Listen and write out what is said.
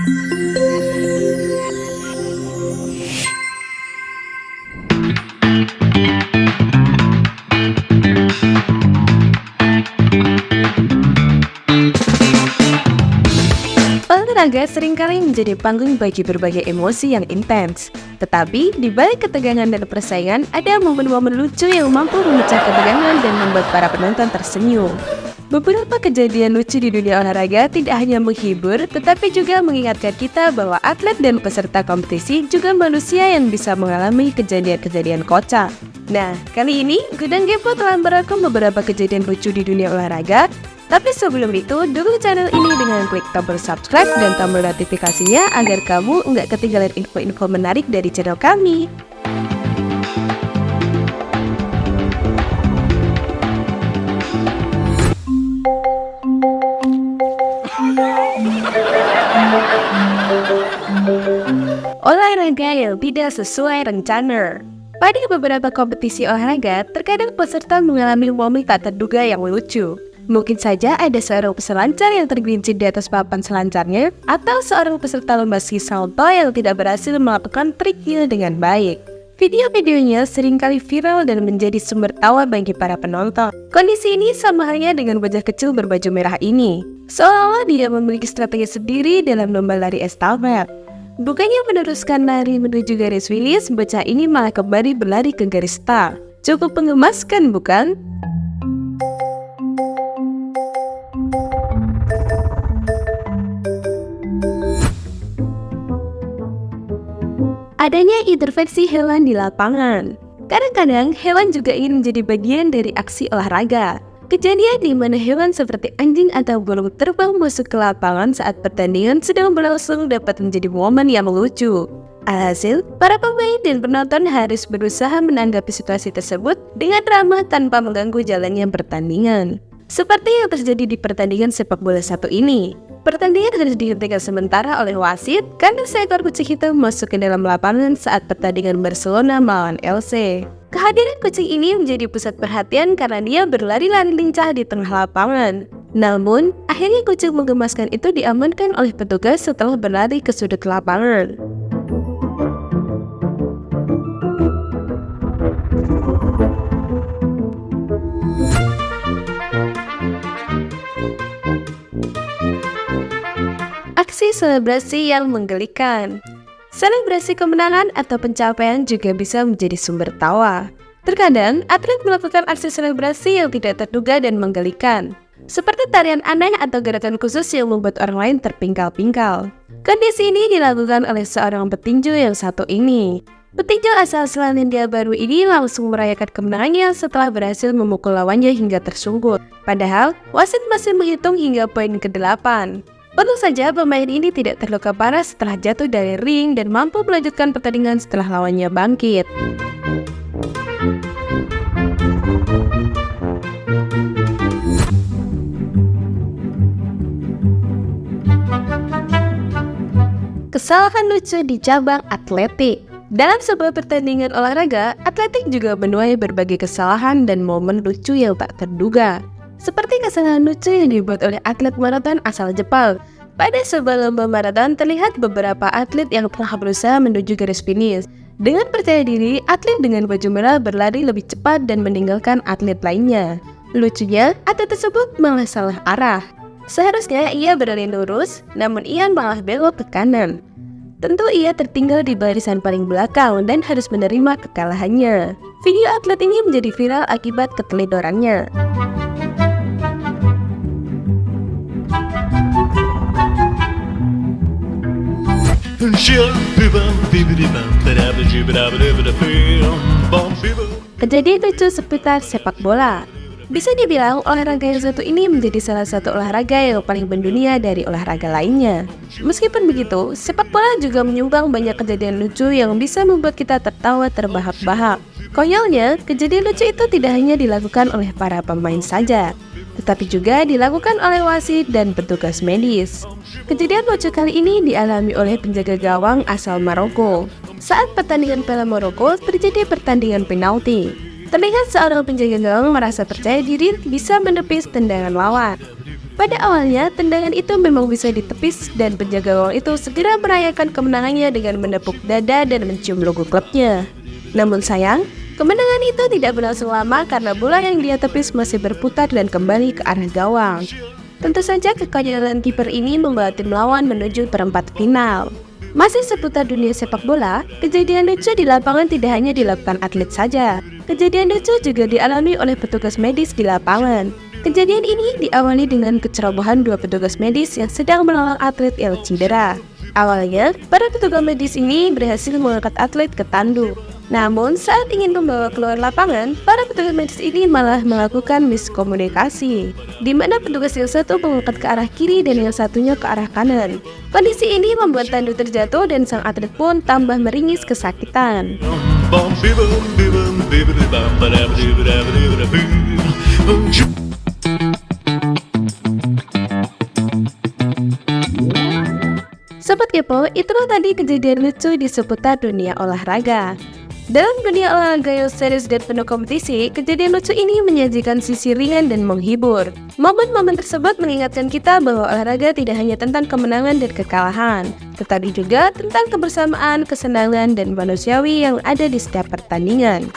Olahraga seringkali menjadi panggung bagi berbagai emosi yang intens. Tetapi, di balik ketegangan dan persaingan, ada momen-momen lucu yang mampu memecah ketegangan dan membuat para penonton tersenyum. Beberapa kejadian lucu di dunia olahraga tidak hanya menghibur, tetapi juga mengingatkan kita bahwa atlet dan peserta kompetisi juga manusia yang bisa mengalami kejadian-kejadian kocak. Nah, kali ini Gudang Kepo telah merangkum beberapa kejadian lucu di dunia olahraga. Tapi sebelum itu, dukung channel ini dengan klik tombol subscribe dan tombol notifikasinya agar kamu nggak ketinggalan info-info menarik dari channel kami. Olahraga yang tidak sesuai rencana. Pada beberapa kompetisi olahraga, terkadang peserta mengalami momen tak terduga yang lucu. Mungkin saja ada seorang peselancar yang tergelincir di atas papan selancarnya, atau seorang peserta lomba ski salto yang tidak berhasil melakukan triknya dengan baik. Video-videonya seringkali viral dan menjadi sumber tawa bagi para penonton. Kondisi ini sama halnya dengan bocah kecil berbaju merah ini. Seolah-olah dia memiliki strategi sendiri dalam lomba lari estafet. Bukannya meneruskan lari menuju garis finish, bocah ini malah kembali berlari ke garis start. Cukup mengemaskan, bukan? Adanya intervensi hewan di lapangan. Kadang-kadang hewan juga ingin menjadi bagian dari aksi olahraga. Kejadian di mana hewan seperti anjing atau burung terbang masuk ke lapangan saat pertandingan sedang berlangsung dapat menjadi momen yang lucu. Alhasil, para pemain dan penonton harus berusaha menanggapi situasi tersebut dengan ramah tanpa mengganggu jalannya pertandingan. Seperti yang terjadi di pertandingan sepak bola satu ini. Pertandingan harus dihentikan sementara oleh wasit karena seekor kucing hitam masuk ke dalam lapangan saat pertandingan Barcelona melawan LC. Kehadiran kucing ini menjadi pusat perhatian karena dia berlari-lari lincah di tengah lapangan. Namun, akhirnya kucing menggemaskan itu diamankan oleh petugas setelah berlari ke sudut lapangan. Aksi selebrasi yang menggelikan. Selebrasi kemenangan atau pencapaian juga bisa menjadi sumber tawa. Terkadang, atlet melakukan aksi selebrasi yang tidak terduga dan menggelikan, seperti tarian aneh atau gerakan khusus yang membuat orang lain terpingkal-pingkal. Kondisi ini dilakukan oleh seorang petinju yang satu ini. Petinju asal Selandia Baru ini langsung merayakan kemenangannya setelah berhasil memukul lawannya hingga tersungkur. Padahal, wasit masih menghitung hingga poin ke-8. Untung saja pemain ini tidak terluka parah setelah jatuh dari ring dan mampu melanjutkan pertandingan setelah lawannya bangkit. Kesalahan lucu di cabang atletik. Dalam sebuah pertandingan olahraga, atletik juga menuai berbagai kesalahan dan momen lucu yang tak terduga. Seperti kesalahan lucu yang dibuat oleh atlet maraton asal Jepang. Pada sebuah lomba maraton terlihat beberapa atlet yang telah berusaha menuju garis finish. Dengan percaya diri, atlet dengan baju merah berlari lebih cepat dan meninggalkan atlet lainnya. Lucunya, atlet tersebut malah salah arah. Seharusnya ia berlari lurus, namun ia malah belok ke kanan. Tentu ia tertinggal di barisan paling belakang dan harus menerima kekalahannya. Video atlet ini menjadi viral akibat keteledorannya. Kejadian lucu seputar sepak bola. Bisa dibilang olahraga yang satu ini menjadi salah satu olahraga yang paling mendunia dari olahraga lainnya. Meskipun begitu, sepak bola juga menyumbang banyak kejadian lucu yang bisa membuat kita tertawa terbahak-bahak. Konyolnya, kejadian lucu itu tidak hanya dilakukan oleh para pemain saja, tetapi juga dilakukan oleh wasit dan petugas medis. Kejadian lucu kali ini dialami oleh penjaga gawang asal Maroko. Saat pertandingan Piala Maroko terjadi pertandingan penalti. Terlihat seorang penjaga gawang merasa percaya diri bisa menepis tendangan lawan. Pada awalnya, tendangan itu memang bisa ditepis dan penjaga gawang itu segera merayakan kemenangannya dengan menepuk dada dan mencium logo klubnya. Namun sayang, kemenangan itu tidak berlangsung lama karena bola yang dia tepis masih berputar dan kembali ke arah gawang. Tentu saja kekonyolan kiper ini membawa tim lawan menuju perempat final. Masih seputar dunia sepak bola, kejadian lucu di lapangan tidak hanya dilakukan atlet saja. Kejadian lucu juga dialami oleh petugas medis di lapangan. Kejadian ini diawali dengan kecerobohan dua petugas medis yang sedang menolong atlet yang cedera. Awalnya, para petugas medis ini berhasil mengangkat atlet ke tandu. Namun, saat ingin membawa keluar lapangan, para petugas medis ini malah melakukan miskomunikasi, di mana petugas yang satu mengangkat ke arah kiri dan yang satunya ke arah kanan. Kondisi ini membuat tandu terjatuh dan sang atlet pun tambah meringis kesakitan. Sobat Kepo, itulah tadi kejadian lucu di seputar dunia olahraga. Dalam dunia olahraga yang serius dan penuh kompetisi, kejadian lucu ini menyajikan sisi ringan dan menghibur. Momen-momen tersebut mengingatkan kita bahwa olahraga tidak hanya tentang kemenangan dan kekalahan, tetapi juga tentang kebersamaan, kesenangan, dan manusiawi yang ada di setiap pertandingan.